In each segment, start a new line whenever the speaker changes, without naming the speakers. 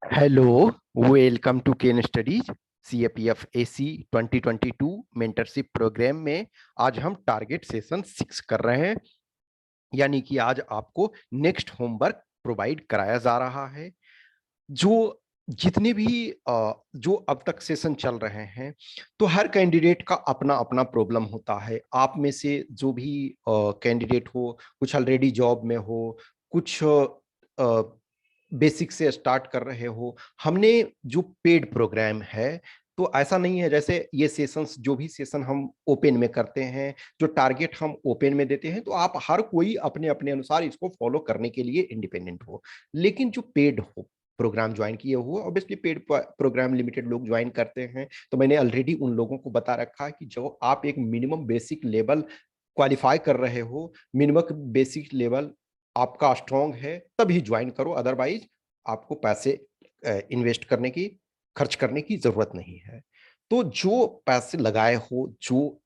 Hello, welcome to Ken Studies CAPF AC 2022 mentorship programme में आज हम टारगेट सेशन 6 कर रहे हैं। यानी कि आज आपको नेक्स्ट होमवर्क प्रोवाइड कराया जा रहा है। जो जितने भी जो अब तक सेशन चल रहे हैं, तो हर कैंडिडेट का अपना अपना प्रॉब्लम होता है। आप में से जो भी कैंडिडेट हो, कुछ ऑलरेडी जॉब में हो, कुछ बेसिक से स्टार्ट कर रहे हो। हमने जो पेड प्रोग्राम है, तो ऐसा नहीं है जैसे ये सेशंस, जो भी सेशन हम ओपन में करते हैं, जो टारगेट हम ओपन में देते हैं, तो आप हर कोई अपने अपने अनुसार इसको फॉलो करने के लिए इंडिपेंडेंट हो। लेकिन जो पेड हो प्रोग्राम ज्वाइन किए हुए, ऑब्वियसली पेड प्रोग्राम लिमिटेड लोग ज्वाइन करते हैं, तो मैंने ऑलरेडी उन लोगों को बता रखा है कि जो आप एक मिनिमम बेसिक लेवल क्वालिफाई कर रहे हो, मिनिमम बेसिक लेवल आपका स्ट्रांग है, तभी ज्वाइन करो। अदरवाइज आपको पैसे इन्वेस्ट करने की, खर्च करने की जरूरत नहीं है। तो जो पैसे लगाए हो, जो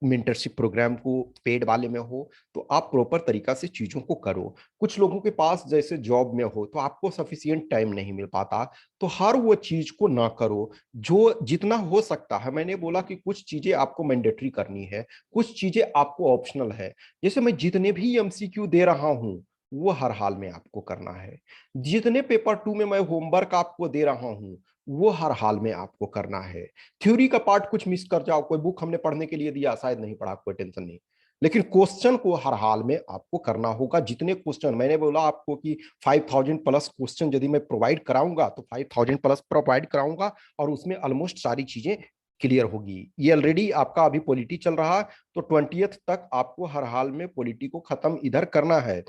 मेंटरशिप प्रोग्राम को पेड वाले में हो, तो आप प्रॉपर तरीका से चीजों को करो। कुछ लोगों के पास जैसे जॉब में हो, तो आपको सफिशियंट टाइम नहीं मिल पाता, तो हर वो चीज को ना करो। जो जितना हो सकता है, मैंने बोला कि कुछ चीजें आपको मैंडेटरी करनी है, कुछ चीजें आपको ऑप्शनल है। जैसे मैं जितने भी MCQ दे रहा हूं, वो हर हाल में आपको करना है। जितने पेपर 2 में मैं होमवर्क आपको दे रहा हूं, वो हर हाल में आपको करना है। थ्योरी का पार्ट कुछ मिस कर जाओ, कोई बुक हमने पढ़ने के लिए दिया, शायद नहीं पढ़ा, कोई टेंशन नहीं, लेकिन क्वेश्चन को हर हाल में आपको करना होगा। जितने क्वेश्चन मैंने बोला आपको कि 5000 प्लस क्वेश्चन यदि मैं प्रोवाइड कराऊंगा, तो 5000 प्लस प्रोवाइड कराऊंगा, और उसमें ऑलमोस्ट सारी चीजें क्लियर होगी। ये ऑलरेडी आपका अभी पॉलिटी चल रहा है, तो 20th तक आपको हर हाल में पॉलिटी को खत्म इधर करना है।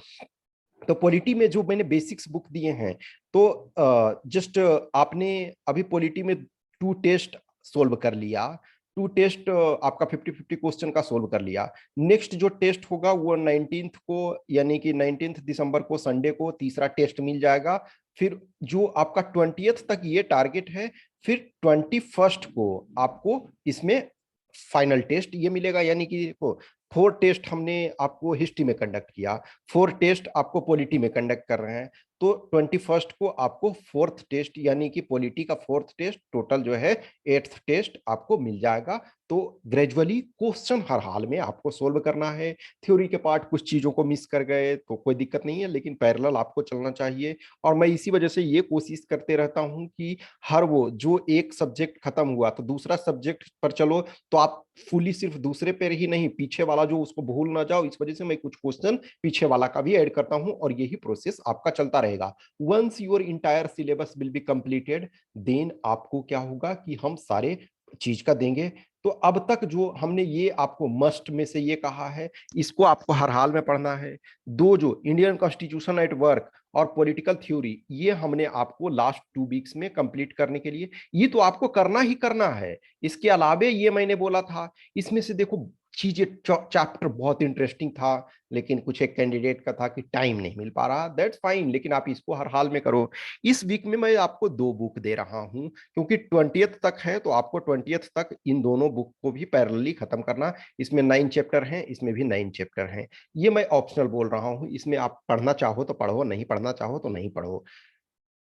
तो पॉलिटी में जो मैंने बेसिक्स बुक दिए हैं, तो जस्ट आपने अभी पॉलिटी में 2 टेस्ट सोल्व कर लिया। 2 टेस्ट आपका 50-50 क्वेश्चन का सोल्व कर लिया। नेक्स्ट जो टेस्ट होगा वो 19th को, यानी कि 19th दिसंबर को, संडे को तीसरा टेस्ट मिल जाएगा। फिर जो आपका 20th तक ये टारगेट है, फिर 21st को आपको इसमें फाइनल टेस्ट ये मिलेगा। यानी कि देखो, 4 टेस्ट हमने आपको हिस्ट्री में कंडक्ट किया, 4 टेस्ट आपको पॉलिटी में कंडक्ट कर रहे हैं, तो 21st को आपको 4th टेस्ट, यानी कि पॉलिटी का 4th टेस्ट, टोटल जो है 8th टेस्ट आपको मिल जाएगा। तो ग्रेजुअली क्वेश्चन हर हाल में आपको सोल्व करना है। थ्योरी के पार्ट कुछ चीजों को मिस कर गए तो कोई दिक्कत नहीं है, लेकिन पैरेलल आपको चलना चाहिए। और मैं इसी वजह से ये कोशिश करते रहता हूं कि हर वो जो एक सब्जेक्ट खत्म हुआ तो दूसरा सब्जेक्ट पर चलो, तो आप फुली सिर्फ दूसरे पे ही नहीं, पीछे वाला जो, उसको भूल ना जाओ। इस वजह से मैं कुछ क्वेश्चन पीछे वाला का भी ऐड करता हूं, और यही प्रोसेस आपका चलता रहेगा। Once your entire syllabus will be completed, then आपको क्या होगा कि हम सारे चीज का देंगे। तो अब तक जो हमने ये आपको मस्ट में से ये कहा है, इसको आपको हर हाल में पढ़ना है। दो जो इंडियन कॉन्स्टिट्यूशन एट वर्क और पॉलिटिकल थ्योरी, ये हमने आपको लास्ट 2 वीक्स में कंप्लीट करने के लिए, ये तो आपको करना ही करना है। इसके अलावे ये मैंने बोला था, इसमें से देखो चीजें, चैप्टर बहुत इंटरेस्टिंग था, लेकिन कुछ एक कैंडिडेट का था कि टाइम नहीं मिल पा रहा, दैट्स फाइन, लेकिन आप इसको हर हाल में करो। इस वीक में मैं आपको 2 बुक दे रहा हूं, क्योंकि 20th तक है, तो आपको 20th तक इन दोनों बुक को भी पैरेलली खत्म करना। इसमें 9 चैप्टर हैं, इसमें भी 9 चैप्टर हैं। ये मैं ऑप्शनल बोल रहा हूं, इसमें आप पढ़ना चाहो तो पढ़ो, नहीं पढ़ना चाहो तो नहीं पढ़ो।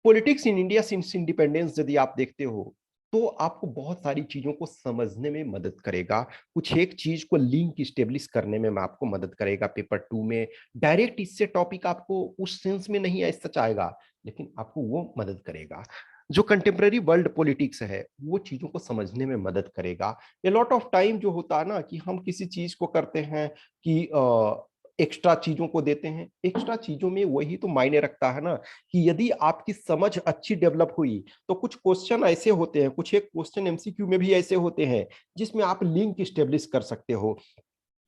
Politics in India since independence यदि आप देखते हो, तो आपको बहुत सारी चीजों को समझने में मदद करेगा। कुछ एक चीज को लिंक स्टेब्लिश करने में आपको मदद करेगा। पेपर 2 में डायरेक्ट इससे टॉपिक आपको उस सेंस में नहीं ऐसा आएगा, लेकिन आपको वो मदद करेगा। जो कंटेम्प्रेरी वर्ल्ड पॉलिटिक्स है, वो चीजों को समझने में मदद करेगा। ए लॉट ऑफ टाइम जो होता है ना, कि हम किसी चीज को करते हैं कि एक्स्ट्रा चीजों को देते हैं, एक्स्ट्रा चीजों में वही तो मायने रखता है ना, कि यदि आपकी समझ अच्छी डेवलप हुई, तो कुछ क्वेश्चन ऐसे होते हैं, कुछ एक क्वेश्चन MCQ में भी ऐसे होते हैं, जिसमें आप लिंक स्टेब्लिश कर सकते हो।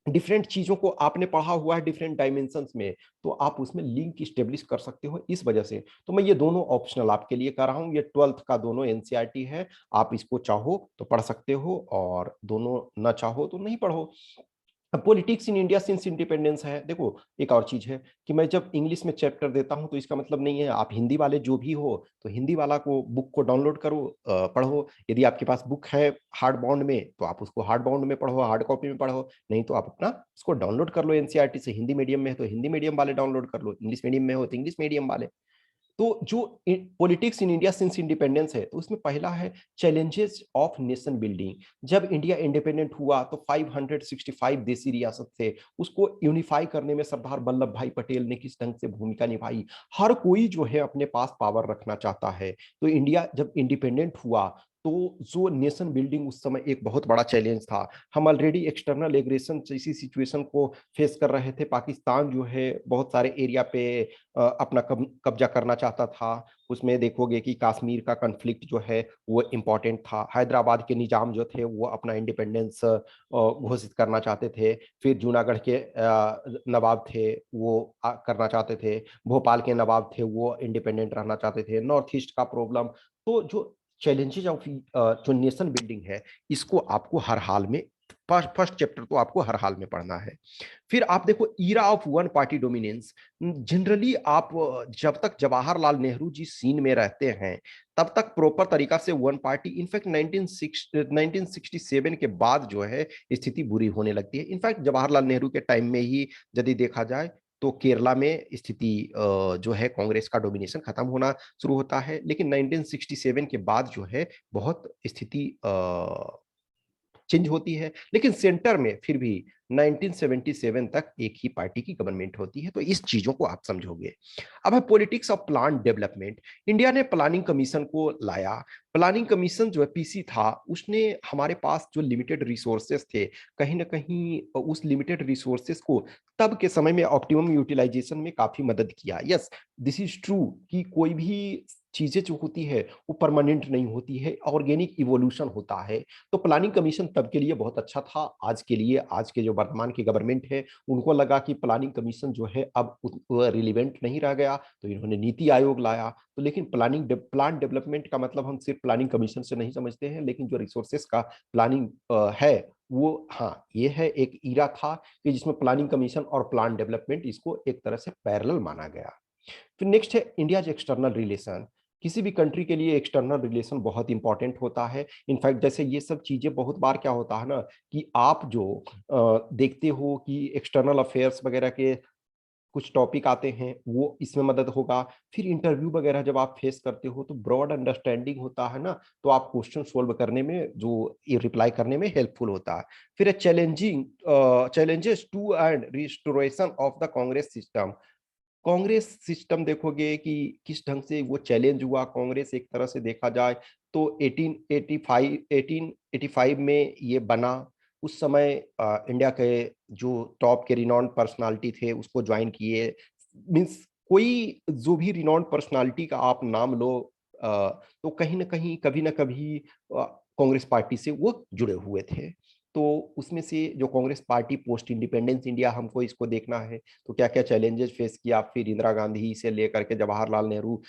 डिफरेंट चीजों को आपने पढ़ा हुआ है डिफरेंट डायमेंशंस में, तो आप उसमें लिंक स्टेब्लिश कर सकते हो। इस वजह से तो मैं ये दोनों ऑप्शनल आपके लिए कर रहा हूँ। ये 12th का दोनों NCERT है, आप इसको चाहो तो पढ़ सकते हो, और दोनों ना चाहो तो नहीं पढ़ो। अब politics in India since independence है, देखो एक और चीज है कि मैं जब इंग्लिश में चैप्टर देता हूं, तो इसका मतलब नहीं है आप हिंदी वाले जो भी हो, तो हिंदी वाला को बुक को डाउनलोड करो, पढ़ो। यदि आपके पास बुक है हार्ड बाउंड में, तो आप उसको हार्ड बाउंड में पढ़ो, हार्ड कॉपी में पढ़ो। नहीं तो आप अपना उसको डाउनलोड कर लो NCERT से। हिंदी मीडियम में है तो हिंदी मीडियम वाले डाउनलोड कर लो, इंग्लिश मीडियम में हो तो इंग्लिश मीडियम वाले। तो जो politics in India since independence है, तो उसमें पहला है चैलेंजेस ऑफ नेशन बिल्डिंग। जब इंडिया इंडिपेंडेंट हुआ तो 565 देसी रियासत थे, उसको यूनिफाई करने में सरदार वल्लभ भाई पटेल ने किस ढंग से भूमिका निभाई। हर कोई जो है अपने पास पावर रखना चाहता है। तो इंडिया जब इंडिपेंडेंट हुआ तो जो नेशन बिल्डिंग उस समय एक बहुत बड़ा चैलेंज था। हम ऑलरेडी एक्सटर्नल एग्रेशन जैसी सिचुएशन को फेस कर रहे थे। पाकिस्तान जो है बहुत सारे एरिया पे अपना कब्जा करना चाहता था। उसमें देखोगे कि कश्मीर का कॉन्फ्लिक्ट जो है वो इम्पोर्टेंट था। हैदराबाद के निजाम जो थे वो अपना इंडिपेंडेंस घोषित करना चाहते थे। फिर जूनागढ़ के नवाब थे वो करना चाहते थे। भोपाल के नवाब थे वो इंडिपेंडेंट रहना चाहते थे। नॉर्थ ईस्ट का प्रॉब्लम। तो जो चैलेंजेज ऑफ जो नेशन बिल्डिंग है, इसको आपको हर हाल में फर्स्ट चैप्टर तो आपको हर हाल में पढ़ना है। फिर आप देखो era of one party dominance. Generally आप जब तक जवाहरलाल नेहरू जी सीन में रहते हैं तब तक प्रॉपर तरीका से वन पार्टी, इनफैक्ट 1967 के बाद जो है स्थिति बुरी होने लगती है। इनफैक्ट जवाहरलाल नेहरू के टाइम में ही यदि देखा जाए तो केरला में स्थिति जो है कांग्रेस का डोमिनेशन खत्म होना शुरू होता है। लेकिन 1967 के बाद जो है बहुत स्थिति चेंज होती है। लेकिन सेंटर में फिर भी 1977 तक एक ही पार्टी की गवर्नमेंट होती है। तो इस चीजों को आप समझोगे। अब है politics of plan development. India ने प्लानिंग कमीशन को लाया। प्लानिंग कमीशन जो है पीसी था, उसने हमारे पास जो लिमिटेड रिसोर्सेस थे, कहीं ना कहीं उस लिमिटेड रिसोर्सेस को तब के समय में ऑप्टिमम यूटिलाइजेशन में काफी मदद किया। यस, दिस इज ट्रू कि कोई भी चीजें जो होती है वो परमानेंट नहीं होती है, ऑर्गेनिक इवोल्यूशन होता है। तो प्लानिंग कमीशन तब के लिए बहुत अच्छा था। आज के लिए, आज के जो वर्तमान की गवर्नमेंट है, उनको लगा कि प्लानिंग कमीशन जो है अब रिलीवेंट नहीं रह गया, तो इन्होंने नीति आयोग लाया। तो लेकिन प्लान डेवलपमेंट का मतलब हम सिर्फ प्लानिंग कमीशन से नहीं समझते हैं, लेकिन जो रिसोर्सेस का प्लानिंग है वो, हाँ, ये है एक ईरा था कि जिसमें प्लानिंग कमीशन और प्लान डेवलपमेंट इसको एक तरह से पैरेलल माना गया। फिर नेक्स्ट है इंडिया एक्सटर्नल रिलेशन। किसी भी कंट्री के लिए एक्सटर्नल रिलेशन बहुत इंपॉर्टेंट होता है। इनफैक्ट जैसे ये सब चीजें बहुत बार क्या होता है ना कि आप जो देखते हो कि एक्सटर्नल अफेयर्स वगैरह के कुछ टॉपिक आते हैं, वो इसमें मदद होगा। फिर इंटरव्यू वगैरह जब आप फेस करते हो तो ब्रॉड अंडरस्टैंडिंग होता है ना, तो आप क्वेश्चन सोल्व करने में, जो ये रिप्लाई करने में हेल्पफुल होता है। फिर challenges to and restoration of the Congress system. Congress system देखोगे कि किस ढंग से वो चैलेंज हुआ। कांग्रेस एक तरह से देखा जाए तो 1885 में ये बना। उस समय इंडिया के जो टॉप के रिनॉन्ड पर्सनालिटी थे उसको ज्वाइन किए। मीन्स कोई जो भी रिनॉन्ड पर्सनालिटी का आप नाम लो, तो कहीं ना कहीं कभी ना कभी कांग्रेस पार्टी से वो जुड़े हुए थे। तो उसमें से जो Congress party post independence India, हमको इसको देखना है तो क्या क्या चैलेंजेस फेस किया। फिर इंदिरा गांधी से लेकर के जवाहरलाल नेहरू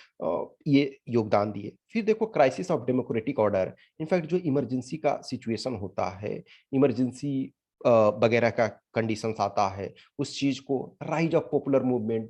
ये योगदान दिए। फिर देखो crisis of democratic order. In fact जो इमरजेंसी का सिचुएशन होता है, इमरजेंसी वगैरह का कंडीशंस आता है, उस चीज को, rise of popular movement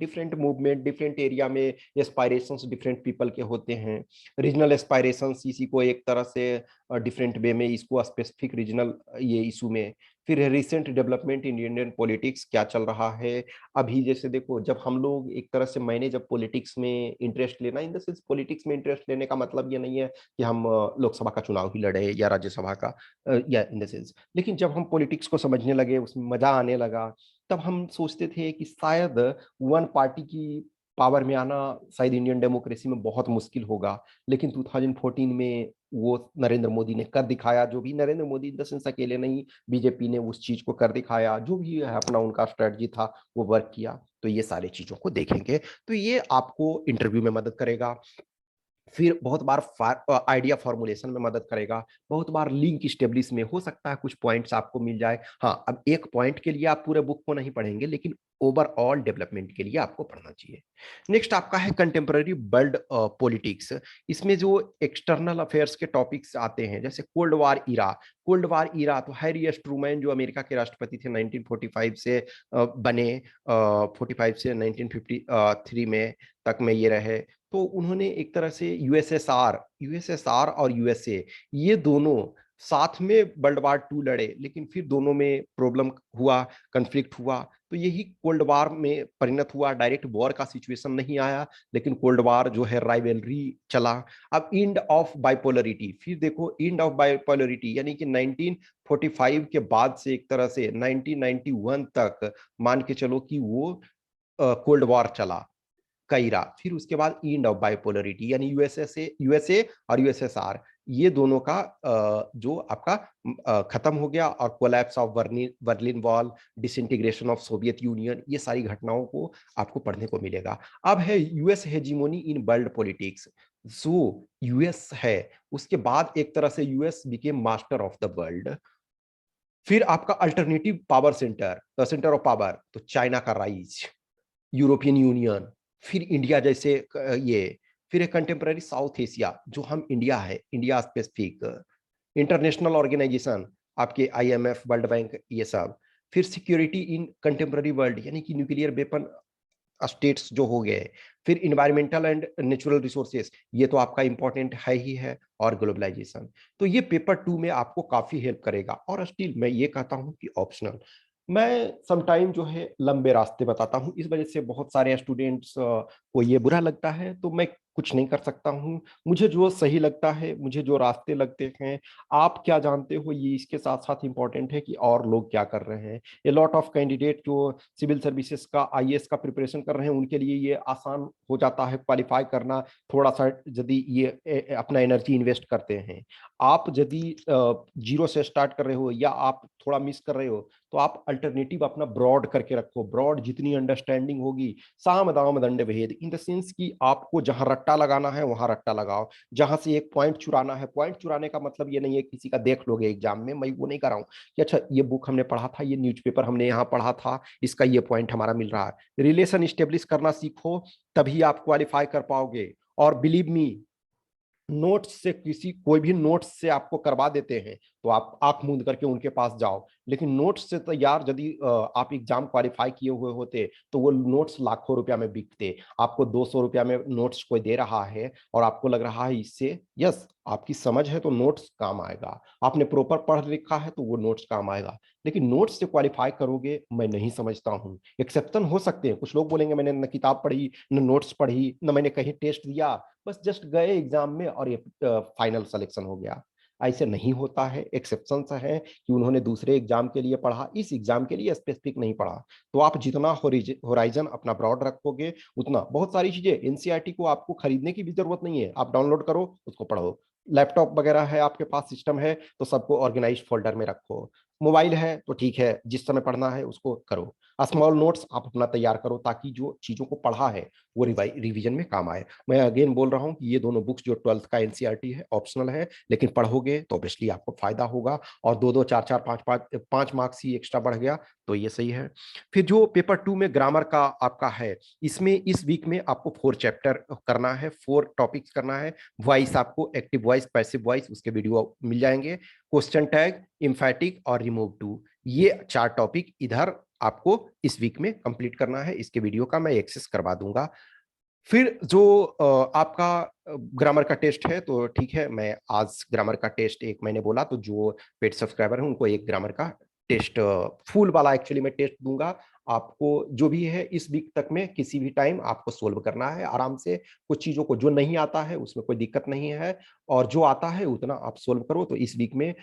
different area में एस्पायरेशंस डिफरेंट पीपल के होते हैं। रीजनल एस्पायरेशंस, इसी को एक तरह से डिफरेंट वे में इसको स्पेसिफिक रीजनल ये इशू में। फिर recent development in Indian politics क्या चल रहा है अभी। जैसे देखो, जब हम लोग एक तरह से, मैंने जब पॉलिटिक्स में इंटरेस्ट लेना, इन द सेंस पॉलिटिक्स में इंटरेस्ट लेने का मतलब ये नहीं है कि हम लोकसभा का चुनाव ही लड़े या राज्यसभा का, या इन द सेंस, लेकिन जब हम पॉलिटिक्स को समझने लगे, उसमें मजा आने लगा, तब हम सोचते थे कि शायद वन पार्टी की पावर में आना शायद इंडियन डेमोक्रेसी में बहुत मुश्किल होगा। लेकिन 2014 में वो नरेंद्र मोदी ने कर दिखाया। जो भी Narendra Modi in the sense अकेले नहीं, बीजेपी ने उस चीज को कर दिखाया। जो भी है अपना उनका स्ट्रेटजी था वो वर्क किया। तो ये सारी चीजों को देखेंगे तो ये आपको इंटरव्यू में मदद करेगा। फिर बहुत बार आइडिया फॉर्मुलेशन में मदद करेगा। बहुत बार लिंक स्टेब्लिश में हो सकता है कुछ पॉइंट्स आपको मिल जाए। हाँ, अब एक पॉइंट के लिए आप पूरे बुक को नहीं पढ़ेंगे, लेकिन ओवरऑल डेवलपमेंट के लिए आपको पढ़ना चाहिए। नेक्स्ट आपका है कंटेम्पररी वर्ल्ड पॉलिटिक्स। इसमें जो एक्सटर्नल अफेयर्स के टॉपिक्स आते हैं, जैसे कोल्ड वार इरा। कोल्ड वार इरा तो हैरी एस ट्रूमैन जो अमेरिका के राष्ट्रपति थे 1945 से बने, 45 से 1953 में तक में ये रहे। तो उन्होंने एक तरह से यूएसएसआर यूएसएसआर और यूएसए, ये दोनों साथ में वर्ल्ड वार 2 लड़े, लेकिन फिर दोनों में प्रॉब्लम हुआ, कॉन्फ्लिक्ट हुआ, तो यही कोल्ड वार में परिणत हुआ। डायरेक्ट वॉर का सिचुएशन नहीं आया, लेकिन कोल्ड वार जो है राइवलरी चला। अब एंड ऑफ बाइपोलरिटी, फिर देखो एंड ऑफ बाइपोलरिटी यानी कि 1945 के बाद से एक तरह से 1991 तक मान के चलो कि वो कोल्ड वॉर चला कई रहा। फिर उसके बाद एंड ऑफ बाइपोलरिटी यानी यूएसए और यूएसएसआर, ये दोनों का जो आपका खत्म हो गया, और collapse of Berlin wall, disintegration of Soviet union, ये सारी घटनाओं को आपको पढ़ने को मिलेगा। अब है US hegemony in world politics. So US है, उसके बाद एक तरह से US became master of the world. फिर आपका alternative power centre, centre of power, तो चाइना का राइज, यूरोपियन यूनियन, फिर इंडिया जैसे ये, फिर एक कंटेम्प्रेरी साउथ एशिया जो हम इंडिया है, इंडिया स्पेसिफिक, इंटरनेशनल ऑर्गेनाइजेशन आपके आईएमएफ, वर्ल्ड बैंक, ये सब। फिर सिक्योरिटी इन कंटेम्प्रेरी वर्ल्ड यानी कि न्यूक्लियर वेपन स्टेट्स जो हो गए। फिर इन्वायरमेंटल एंड नेचुरल रिसोर्सेस, ये तो आपका इंपॉर्टेंट है ही है, और ग्लोबलाइजेशन। तो ये पेपर 2 में आपको काफी हेल्प करेगा। और स्टिल मैं ये कहता हूं कि ऑप्शनल, मैं समटाइम जो है लंबे रास्ते बताता हूं, इस वजह से बहुत सारे स्टूडेंट्स को ये बुरा लगता है, तो मैं कुछ नहीं कर सकता हूं। मुझे जो सही लगता है, मुझे जो रास्ते लगते हैं, आप क्या जानते हो ये इसके साथ साथ इंपॉर्टेंट है कि और लोग क्या कर रहे हैं। ए लॉट ऑफ कैंडिडेट जो सिविल सर्विसेज का, आईएएस का प्रिपरेशन कर रहे हैं, उनके लिए ये आसान हो जाता है क्वालिफाई करना, थोड़ा सा यदि ये अपना एनर्जी इन्वेस्ट करते हैं। आप यदि जीरो से स्टार्ट कर रहे हो, या आप थोड़ा मिस कर रहे हो, तो आप अल्टरनेटिव अपना ब्रॉड करके रखो। ब्रॉड जितनी अंडरस्टैंडिंग होगी, साम दाम दंड भेद, इन द सेंस कि आपको जहां रट्टा लगाना है वहां रट्टा लगाओ, जहां से एक पॉइंट चुराना है। पॉइंट चुराने का मतलब ये नहीं है किसी का देख लोगे एग्जाम में, मैं वो नहीं कर रहा हूँ कि अच्छा ये बुक हमने पढ़ा था, ये न्यूज़पेपर हमने यहाँ पढ़ा था, इसका ये पॉइंट हमारा मिल रहा है। रिलेशन स्टेब्लिश करना सीखो, तभी आप क्वालिफाई कर पाओगे। और बिलीव मी, नोट्स से किसी, कोई भी नोट्स से आपको करवा देते हैं तो आप आंख मूंद करके उनके पास जाओ, लेकिन नोट्स से तैयार यदि आप एग्जाम क्वालिफाई किए हुए होते तो वो नोट्स लाखों रुपया में बिकते। आपको 200 रुपया में नोट्स कोई दे रहा है और आपको लग रहा है इससे, यस आपकी समझ है तो नोट्स काम आएगा, आपने प्रॉपर पढ़ लिखा है तो वो नोट्स काम आएगा, लेकिन नोट्स से क्वालिफाई करोगे मैं नहीं समझता हूँ। एक्सेप्शन हो सकते हैं, कुछ लोग बोलेंगे मैंने न किताब पढ़ी, न नोट्स पढ़ी, न मैंने कहीं टेस्ट दिया, बस जस्ट गए एग्जाम में और ये फाइनल सिलेक्शन हो गया। ऐसे नहीं होता है, एक्सेप्शंस हैं कि उन्होंने दूसरे एग्जाम के लिए पढ़ा, इस एग्जाम के लिए स्पेसिफिक नहीं पढ़ा। तो आप जितना होराइजन अपना ब्रॉड रखोगे, उतना बहुत सारी चीजें, एनसीईआरटी को आपको खरीदने की भी जरूरत नहीं है, आप डाउनलोड करो उसको पढ़ो। लैपटॉप वगैरह है आपके पास, सिस्टम है, तो सबको ऑर्गेनाइज फोल्डर में रखो। मोबाइल है तो ठीक है, जिस समय पढ़ना है उसको करो। स्मॉल नोट्स आप अपना तैयार करो, ताकि जो चीजों को पढ़ा है वो रिवीजन में काम आए। मैं अगेन बोल रहा हूँ कि ये दोनों बुक्स जो 12th का एनसीईआरटी है ऑप्शनल है, लेकिन पढ़ोगे तो ऑब्वियसली आपको फायदा होगा। और दो दो चार चार पांच पांच पांच मार्क्स ही एक्स्ट्रा बढ़ गया तो ये सही है। फिर जो पेपर 2 में ग्रामर का आपका है, इसमें इस वीक में आपको 4 चैप्टर करना है, 4 टॉपिक्स करना है। वॉइस, आपको एक्टिव वॉइस, पैसिव वॉइस, उसके वीडियो मिल जाएंगे। क्वेश्चन टैग, इम्फैटिक और रिमूव टू, ये 4 टॉपिक इधर आपको इस वीक में कंप्लीट करना है। इसके वीडियो का मैं एक्सेस करवा दूंगा। फिर जो आपका ग्रामर का टेस्ट है, तो ठीक है, मैं आज ग्रामर का टेस्ट, एक मैंने बोला तो जो पेड सब्सक्राइबर है उनको एक ग्रामर का टेस्ट, फुल वाला एक्चुअली मैं टेस्ट दूंगा। आपको जो भी है इस वीक तक में किसी भी टाइम आपको सोल्व करना है आराम से। कुछ चीजों को जो नहीं आता है उसमें कोई दिक्कत नहीं है, और जो आता है उतना आप सोल्व करो। तो इस वीक में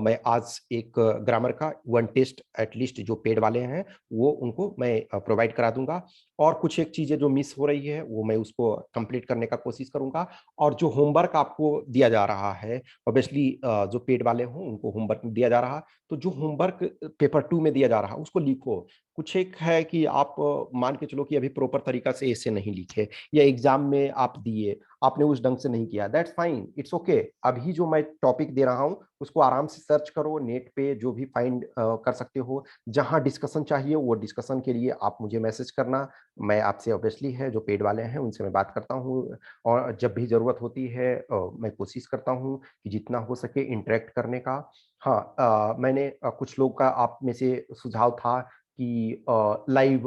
मैं आज एक ग्रामर का 1 टेस्ट एटलीस्ट जो पेड वाले हैं वो उनको मैं प्रोवाइड करा दूंगा। और कुछ एक चीजें जो मिस हो रही है वो मैं उसको कंप्लीट करने का कोशिश करूंगा। और जो होमवर्क आपको दिया जा रहा है, ऑब्वियसली जो पेड वाले हों उनको होमवर्क दिया जा रहा, तो जो होमवर्क पेपर 2 में दिया जा रहा उसको लिखो। कुछ एक है कि आप मान के चलो कि अभी प्रॉपर तरीका से ऐसे नहीं लिखे, या एग्जाम में आप दिए, आपने उस ढंग से नहीं किया, दैट्स फाइन, इट्स ओके। अभी जो मैं टॉपिक दे रहा हूँ उसको आराम से सर्च करो नेट पे, जो भी फाइंड कर सकते हो। जहां डिस्कशन चाहिए वो डिस्कशन के लिए आप मुझे मैसेज करना, मैं आपसे ऑब्वियसली है जो पेड वाले हैं उनसे मैं बात करता हूँ। और जब भी ज़रूरत होती है मैं कोशिश करता हूँ कि जितना हो सके इंटरेक्ट करने का। हाँ, मैंने कुछ लोग का आप में से सुझाव था कि लाइव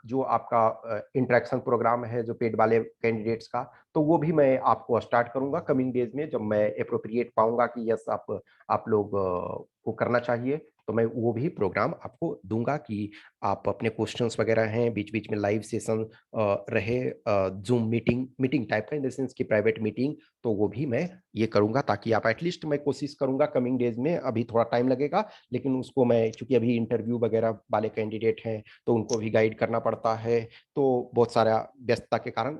जो आपका इंटरेक्शन प्रोग्राम है जो पेड वाले कैंडिडेट्स का, तो वो भी मैं आपको स्टार्ट करूंगा कमिंग डेज में, जब मैं अप्रोप्रिएट पाऊंगा कि यस आप लोग को करना चाहिए, तो मैं वो भी प्रोग्राम आपको दूंगा कि आप अपने क्वेश्चंस वगैरह हैं बीच बीच में लाइव सेशन रहे, जूम मीटिंग टाइप का, इन द सेंस की प्राइवेट मीटिंग, तो वो भी मैं ये करूंगा, ताकि आप एटलीस्ट, मैं कोशिश करूंगा कमिंग डेज में, अभी थोड़ा टाइम लगेगा लेकिन उसको मैं, चूंकि अभी इंटरव्यू वगैरह वाले कैंडिडेट हैं तो उनको भी गाइड करना पड़ता है, तो बहुत सारा व्यस्तता के कारण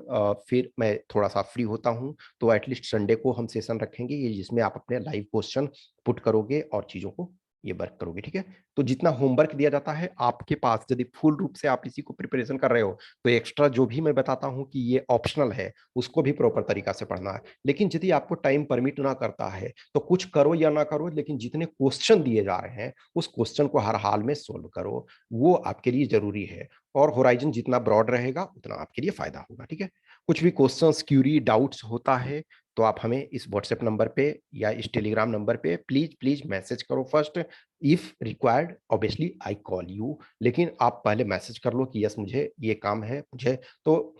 फिर मैं थोड़ा सा फ्री होता हूँ, तो एटलीस्ट संडे को हम सेशन रखेंगे ये, जिसमें आप अपने लाइव क्वेश्चन पुट करोगे और चीज़ों को ये वर्क करोगे, ठीक है। तो जितना होमवर्क दिया जाता है आपके पास, यदि फुल रूप से आप इसी को प्रिपरेशन कर रहे हो, तो एक्स्ट्रा जो भी मैं बताता हूँ कि ये ऑप्शनल है, उसको भी प्रॉपर तरीका से पढ़ना है। लेकिन यदि आपको टाइम परमिट ना करता है तो कुछ करो या ना करो, लेकिन जितने क्वेश्चन दिए जा रहे हैं उस क्वेश्चन को हर हाल में सोल्व करो, वो आपके लिए जरूरी है। और होराइजन जितना ब्रॉड रहेगा उतना आपके लिए फायदा होगा, ठीक है। कुछ भी क्वेश्चंस, क्यूरी, डाउट्स होता है तो आप हमें इस व्हाट्सएप नंबर पे या इस टेलीग्राम नंबर पे प्लीज प्लीज मैसेज करो first. If required obviously I call you, लेकिन आप पहले मैसेज कर लो कि यस मुझे ये काम है, मुझे तो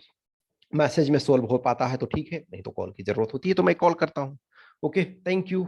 मैसेज में सोल्व हो पाता है तो ठीक है, नहीं तो कॉल की जरूरत होती है तो मैं कॉल करता हूँ। Okay, thank you.